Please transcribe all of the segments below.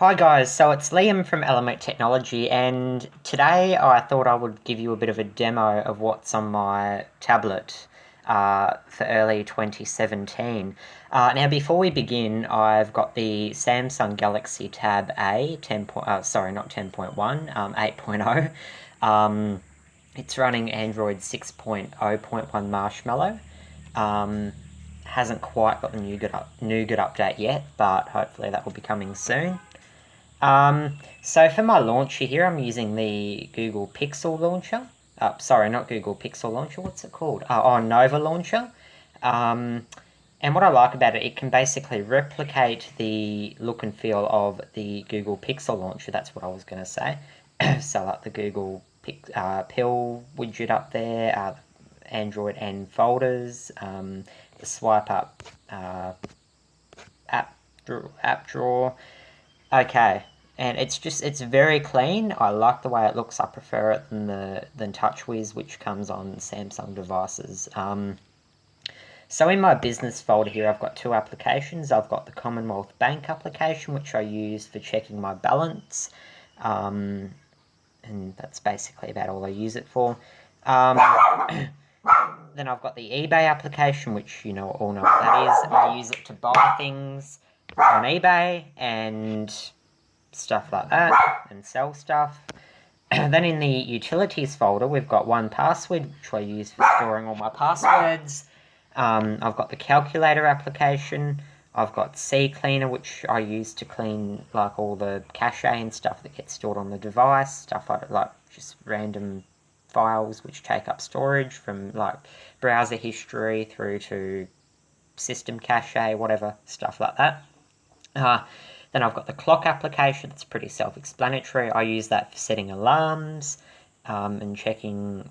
Hi guys, so it's Liam from Element Technology, and today I thought I would give you a bit of a demo of what's on my tablet for early 2017. Now, before we begin, I've got the Samsung Galaxy Tab A 10. Sorry, not 10.1, 8.0. It's running Android 6.0.1 Marshmallow. Um, hasn't quite got the nougat update yet, but hopefully that will be coming soon. So for my launcher here, I'm using the Google Pixel launcher. Sorry, not Google Pixel launcher. What's it called? Nova launcher. And what I like about it, it can basically replicate the look and feel of the Google Pixel launcher. That's what I was going to say. So like the Google Pill widget up there, Android and folders, the swipe up app drawer. Okay, and it's very clean. I like the way it looks. I prefer it than TouchWiz, which comes on Samsung devices. So in my business folder here, I've got two applications. I've got the Commonwealth Bank application, which I use for checking my balance, and that's basically about all I use it for. Then I've got the eBay application, which you all know what that is. I use it to buy things on eBay and stuff like that, and sell stuff. Then in the utilities folder, we've got 1Password, which I use for storing all my passwords. I've got the calculator application. I've got CCleaner, which I use to clean like all the cache and stuff that gets stored on the device, stuff like just random files which take up storage, from like browser history through to system cache, whatever, stuff like that. Then I've got the clock application. That's pretty self-explanatory. I use that for setting alarms and checking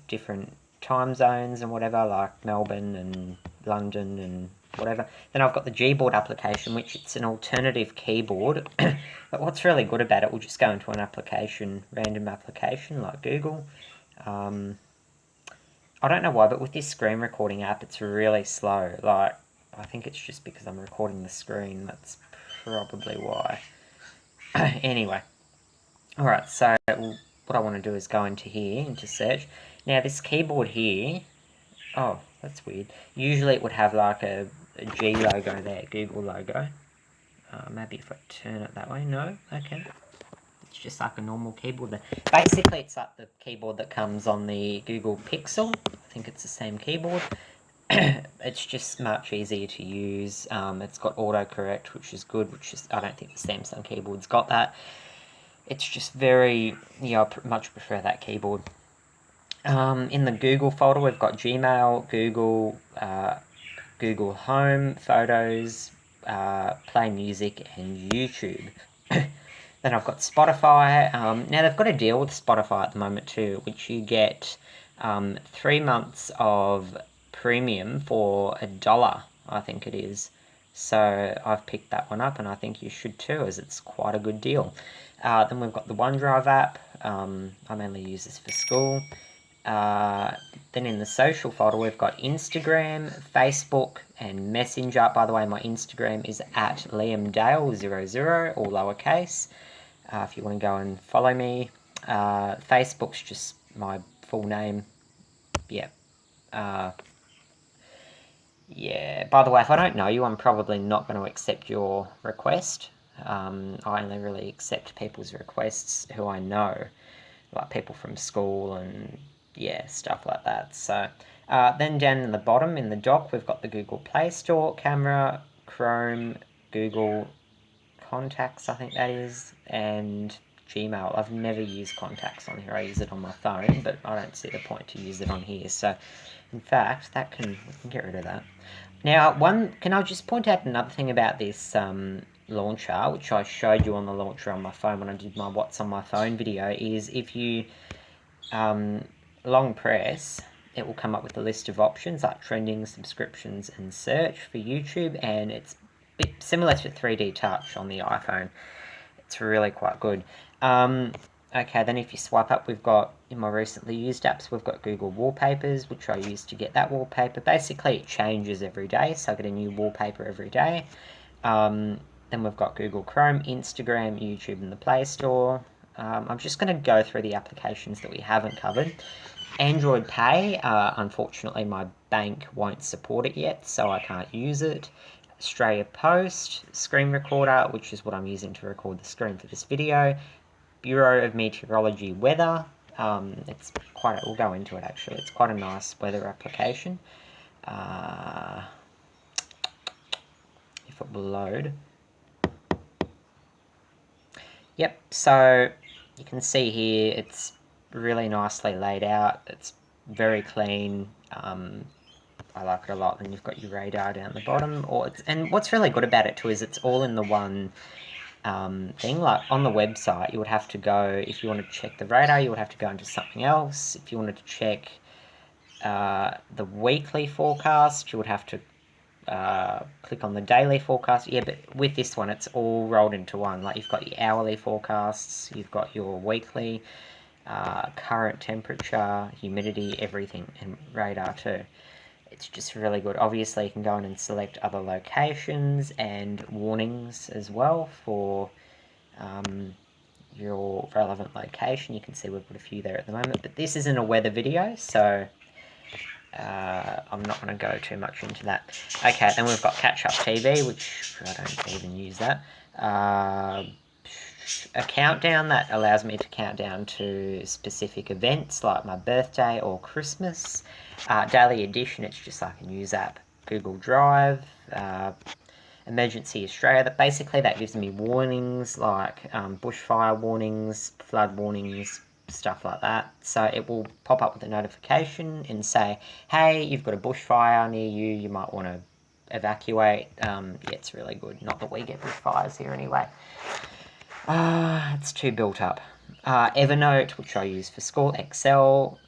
different time zones and whatever, like Melbourne and London and whatever. Then I've got the Gboard application, which it's an alternative keyboard. But what's really good about it, we'll just go into an application, random application like Google. I don't know why, but with this screen recording app, it's really slow. Like, I think it's just because I'm recording the screen. That's probably why. Anyway, alright, so what I want to do is go into here, into search. Now, this keyboard here, oh, that's weird. Usually it would have like a G logo there, Google logo. Maybe if I turn it that way, no, okay. It's just like a normal keyboard there. Basically, it's like the keyboard that comes on the Google Pixel. I think it's the same keyboard. It's just much easier to use. It's got autocorrect, which is good, I don't think the Samsung keyboard's got that. It's just very, I much prefer that keyboard. In the Google folder, we've got Gmail, Google, Google Home, Photos, Play Music, and YouTube. Then I've got Spotify. Now, they've got a deal with Spotify at the moment too, which you get 3 months of premium for $1, I think it is. So I've picked that one up, and I think you should too, as it's quite a good deal. Then we've got the OneDrive app. I mainly use this for school. Then in the social folder, we've got Instagram, Facebook, and Messenger. By the way, my Instagram is at LiamDale00, all lowercase. If you want to go and follow me. Facebook's just my full name. Yeah. Yeah. By the way, if I don't know you, I'm probably not going to accept your request. I only really accept people's requests who I know, like people from school and yeah, stuff like that. So then down in the bottom in the dock, we've got the Google Play Store, Camera, Chrome, Google Contacts, I think that is, and Gmail. I've never used Contacts on here. I use it on my phone, but I don't see the point to use it on here. So, in fact, we can get rid of that. Now, can I just point out another thing about this launcher, which I showed you on the launcher on my phone when I did my What's on My Phone video, is if you long press, it will come up with a list of options like trending, subscriptions, and search for YouTube, and it's a bit similar to 3D Touch on the iPhone. It's really quite good. Okay, then if you swipe up, we've got, in my recently used apps, we've got Google Wallpapers, which I use to get that wallpaper. Basically, it changes every day, so I get a new wallpaper every day. Then Then we've got Google Chrome, Instagram, YouTube, and the Play Store. I'm just going to go through the applications that we haven't covered. Android Pay, unfortunately my bank won't support it yet, so I can't use it. Australia Post, Screen Recorder, which is what I'm using to record the screen for this video. Bureau of Meteorology Weather, we'll go into it actually, it's quite a nice weather application. If it will load. Yep, so you can see here it's really nicely laid out. It's very clean. I like it a lot. Then you've got your radar down the bottom. And what's really good about it too is it's all in the one thing. Like on the website, you would have to go, if you wanted to check the radar, you would have to go into something else. If you wanted to check the weekly forecast, you would have to click on the daily forecast. Yeah, but with this one, it's all rolled into one. Like you've got your hourly forecasts, you've got your weekly, current temperature, humidity, everything, and radar too. It's just really good. Obviously, you can go in and select other locations and warnings as well for your relevant location. You can see we've got a few there at the moment, but this isn't a weather video, so I'm not going to go too much into that. Okay, then we've got Catch Up TV, which I don't even use that. A countdown that allows me to count down to specific events like my birthday or Christmas. Daily Edition, it's just like a news app. Google Drive. Emergency Australia, that gives me warnings like bushfire warnings, flood warnings, stuff like that. So it will pop up with a notification and say, hey, you've got a bushfire near you, you might want to evacuate. Yeah, it's really good. Not that we get bushfires here anyway. It's too built up. Evernote, which I use for school. Excel.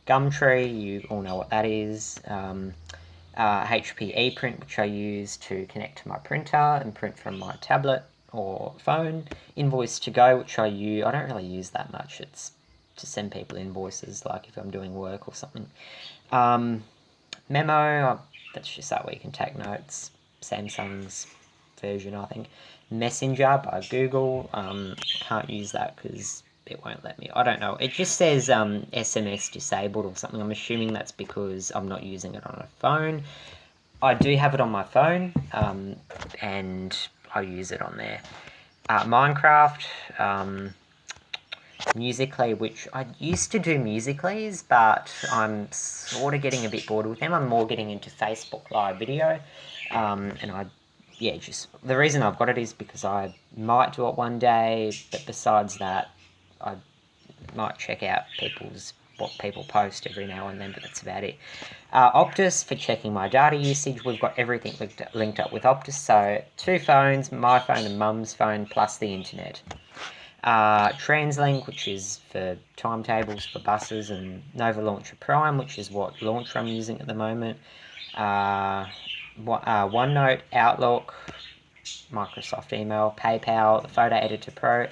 Gumtree, you all know what that is. HP ePrint, which I use to connect to my printer and print from my tablet or phone. Invoice to Go, which I don't really use that much. It's to send people invoices, like if I'm doing work or something. Memo, that's just that way you can take notes. Samsung's version, I think. Messenger by Google, can't use that because it won't let me. I don't know. It just says SMS disabled or something. I'm assuming that's because I'm not using it on a phone. I do have it on my phone, and I use it on there. Minecraft, Musical.ly, which I used to do Musical.lys, but I'm sort of getting a bit bored with them. I'm more getting into Facebook Live video, and the reason I've got it is because I might do it one day, but besides that, I might check out what people post every now and then, but that's about it. Optus for checking my data usage. We've got everything linked up with Optus, so 2 phones, my phone and Mum's phone, plus the internet. TransLink, which is for timetables for buses, and Nova Launcher Prime, which is what launcher I'm using at the moment. OneNote, Outlook, Microsoft Email, PayPal, the Photo Editor Pro.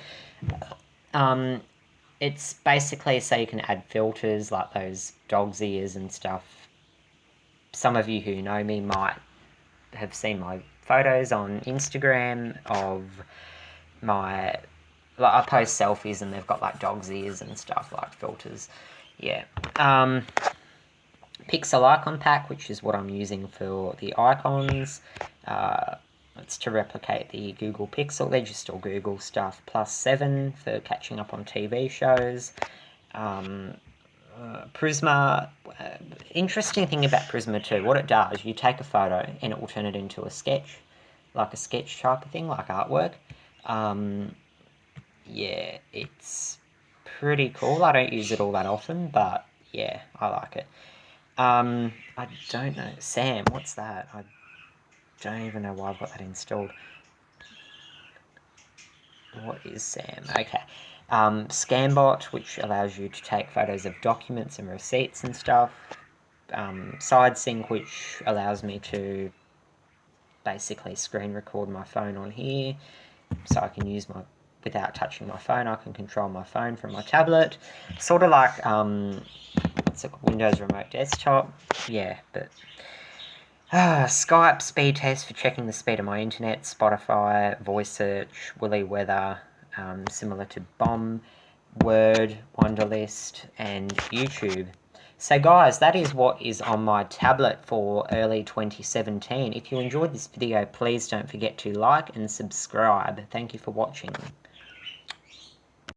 It's basically so you can add filters like those dog's ears and stuff. Some of you who know me might have seen my photos on Instagram of I post selfies and they've got like dog's ears and stuff, like filters. Yeah. Pixel Icon Pack, which is what I'm using for the icons. It's to replicate the Google Pixel. They're just all Google stuff. +7 for catching up on TV shows. Prisma. Interesting thing about Prisma too, what it does, you take a photo and it will turn it into a sketch, like a sketch type of thing, like artwork. Yeah, it's pretty cool. I don't use it all that often, but yeah, I like it. I don't know. Sam, what's that? I don't even know why I've got that installed. What is Sam? Okay. Scambot, which allows you to take photos of documents and receipts and stuff. SideSync, which allows me to basically screen record my phone on here, so I can use without touching my phone, I can control my phone from my tablet. Sort of like, it's a Windows Remote Desktop. Yeah, but Skype speed test for checking the speed of my internet, Spotify, voice search, Willy Weather, similar to Bomb, Word, Wunderlist, and YouTube. So guys, that is what is on my tablet for early 2017. If you enjoyed this video, please don't forget to like and subscribe. Thank you for watching.